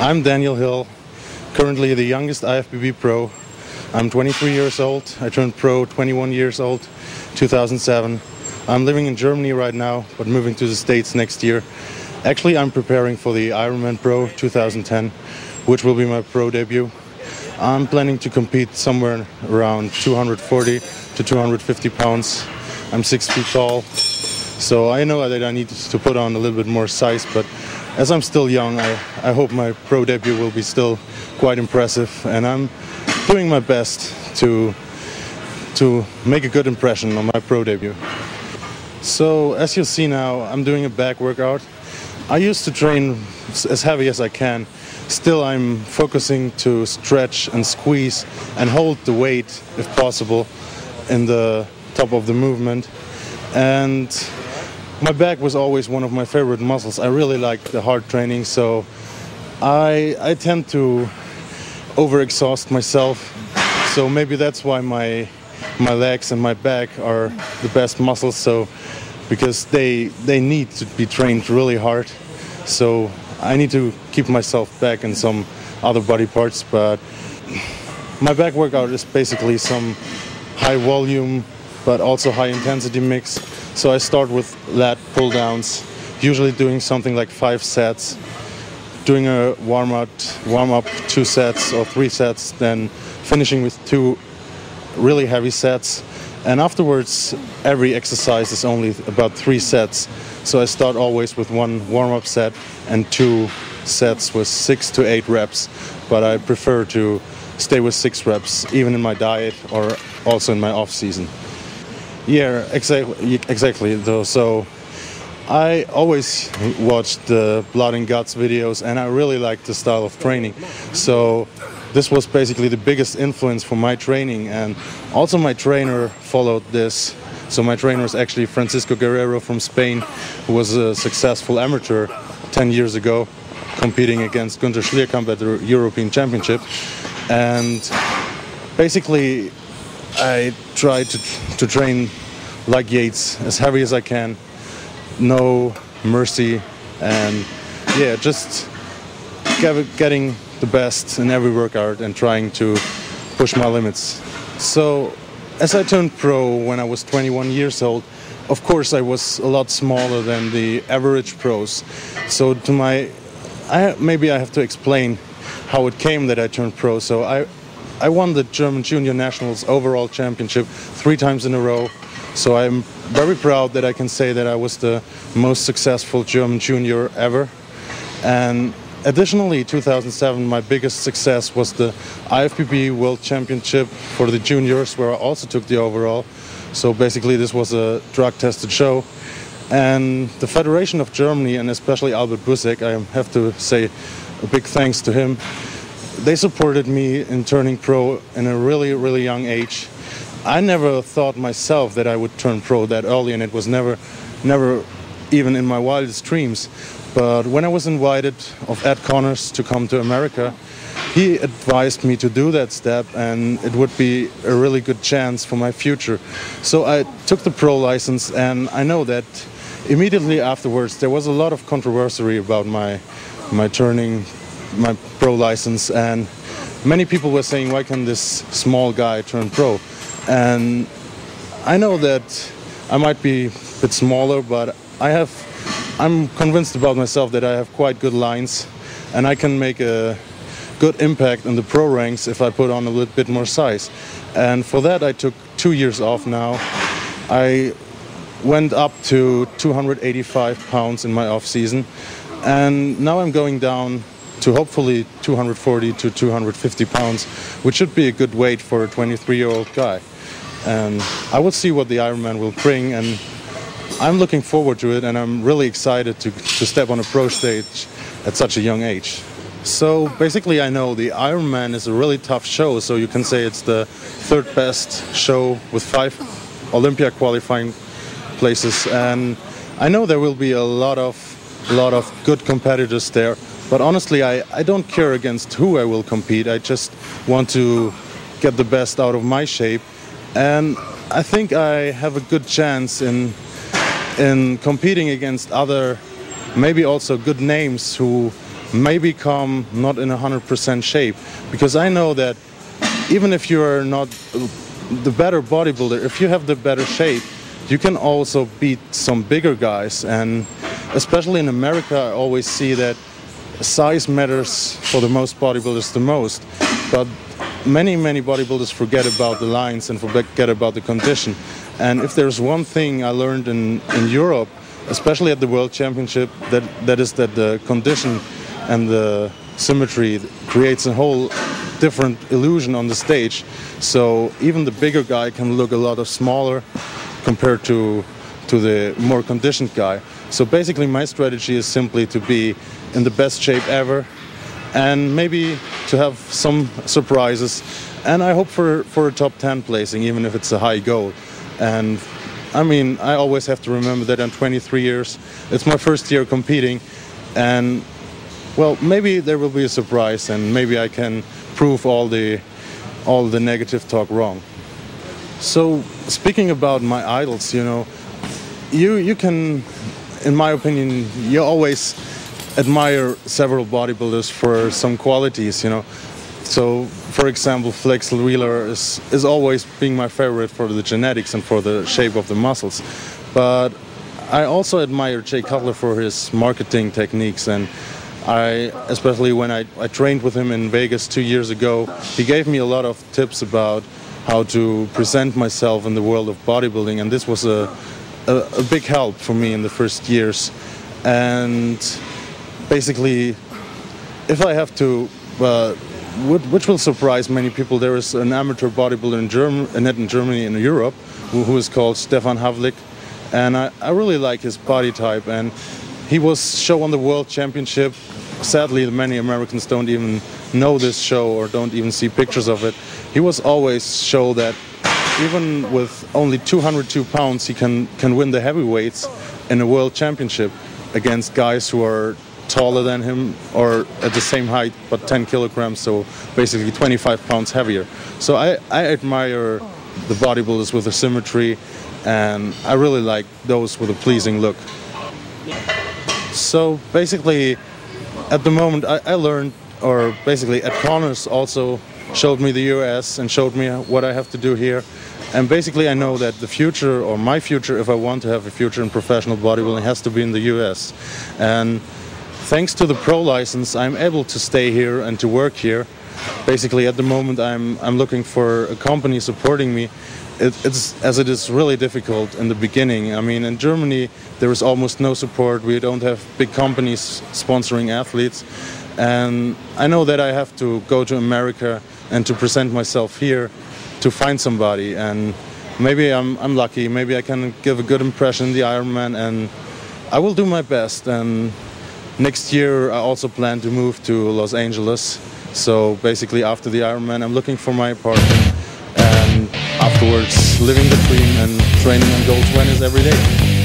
I'm Daniel Hill, currently the youngest IFBB Pro. I'm 23 years old. I turned pro 21 years old, 2007. I'm living in Germany right now, but moving to the States next year. Actually, I'm preparing for the Ironman Pro 2010, which will be my pro debut. I'm planning to compete somewhere around 240 to 250 pounds. I'm 6 feet tall, so I know that I need to put on a little bit more size, but as I'm still young, I hope my pro debut will be still quite impressive, and I'm doing my best to make a good impression on my pro debut. So as you see now, I'm doing a back workout. I used to train as heavy as I can. Still, I'm focusing to stretch and squeeze and hold the weight, if possible, in the top of the movement. And my back was always one of my favorite muscles. I really like the hard training, so I tend to overexhaust myself. So maybe that's why my legs and my back are the best muscles. So because they need to be trained really hard. So I need to keep myself back in some other body parts. But my back workout is basically some high volume but also high intensity mix. So I start with lat pull downs, usually doing something like 5 sets, doing a warm up 2 sets or 3 sets, then finishing with 2 really heavy sets. And afterwards, every exercise is only about 3 sets. So I start always with 1 warm-up set and 2 sets with 6 to 8 reps. But I prefer to stay with 6 reps, even in my diet or also in my off-season. Yeah, exactly. Though, so I always watched the Blood and Guts videos, and I really liked the style of training. So this was basically the biggest influence for my training, and also my trainer followed this. So my trainer is actually Francisco Guerrero from Spain, who was a successful amateur 10 years ago, competing against Günther Schlierkamp at the European Championship. And basically I tried to train like Yates, as heavy as I can, no mercy, and yeah, just getting the best in every workout and trying to push my limits. So as I turned pro when I was 21 years old, of course I was a lot smaller than the average pros. So maybe I have to explain how it came that I turned pro. So I won the German Junior Nationals overall championship 3 times in a row. So I'm very proud that I can say that I was the most successful German junior ever. And additionally, 2007, my biggest success was the IFBB World Championship for the juniors, where I also took the overall. So basically this was a drug-tested show. And the Federation of Germany, and especially Albert Busek, I have to say a big thanks to him. They supported me in turning pro in a really, really young age. I never thought myself that I would turn pro that early, and it was never even in my wildest dreams. But when I was invited of Ed Connors to come to America, he advised me to do that step, and it would be a really good chance for my future. So I took the pro license, and I know that immediately afterwards there was a lot of controversy about my turning my pro license, and many people were saying, why can this small guy turn pro? And I know that I might be a bit smaller, but I'm convinced about myself that I have quite good lines, and I can make a good impact in the pro ranks if I put on a little bit more size. And for that I took 2 years off now. I went up to 285 pounds in my off season, and now I'm going down to hopefully 240 to 250 pounds, which should be a good weight for a 23-year-old guy. And I will see what the Ironman will bring, and I'm looking forward to it, and I'm really excited to step on a pro stage at such a young age. So basically I know the Ironman is a really tough show, so you can say it's the 3rd best show with 5 Olympia qualifying places, and I know there will be a lot of good competitors there. But honestly, I don't care against who I will compete. I just want to get the best out of my shape. And I think I have a good chance in competing against other, maybe also good names who maybe come not in 100% shape, because I know that even if you are not the better bodybuilder, if you have the better shape, you can also beat some bigger guys. And especially in America, I always see that size matters for the most bodybuilders the most, but many bodybuilders forget about the lines and forget about the condition. And if there's one thing I learned in Europe, especially at the World Championship, that is that the condition and the symmetry creates a whole different illusion on the stage. So even the bigger guy can look a lot smaller compared to the more conditioned guy. So basically my strategy is simply to be in the best shape ever, and maybe to have some surprises, and I hope for a top 10 placing, even if it's a high goal. And I mean, I always have to remember that I'm 23 years, it's my first year competing, and well, maybe there will be a surprise, and maybe I can prove all the negative talk wrong. So speaking about my idols, you know, you can, in my opinion, you always admire several bodybuilders for some qualities, you know. So, for example, Flex Wheeler is always being my favorite for the genetics and for the shape of the muscles. But I also admire Jay Cutler for his marketing techniques, and especially when I trained with him in Vegas 2 years ago, he gave me a lot of tips about how to present myself in the world of bodybuilding, and this was a big help for me in the first years. And basically, if I have to, which will surprise many people, there is an amateur bodybuilder in Germany and Europe who is called Stefan Havlik, and I really like his body type, and he was shown on the World Championship. Sadly, many Americans don't even know this show or don't even see pictures of it. He was always shown that even with only 202 pounds, he can win the heavyweights in a World Championship against guys who are taller than him or at the same height but 10 kilograms, so basically 25 pounds heavier. So I admire the bodybuilders with the symmetry, and I really like those with a pleasing look. So basically at the moment I learned, or basically Ed Connors also showed me the US and showed me what I have to do here. And basically I know that the future, or my future, if I want to have a future in professional bodybuilding, has to be in the US. And thanks to the pro license, I'm able to stay here and to work here. Basically at the moment I'm looking for a company supporting me. It is really difficult in the beginning. I mean, in Germany there is almost no support. We don't have big companies sponsoring athletes. And I know that I have to go to America and to present myself here to find somebody, and maybe I'm lucky, maybe I can give a good impression in the Ironman, and I will do my best. And next year I also plan to move to Los Angeles, so basically after the Ironman I'm looking for my apartment, and afterwards living the dream and training on Gold 20s every day.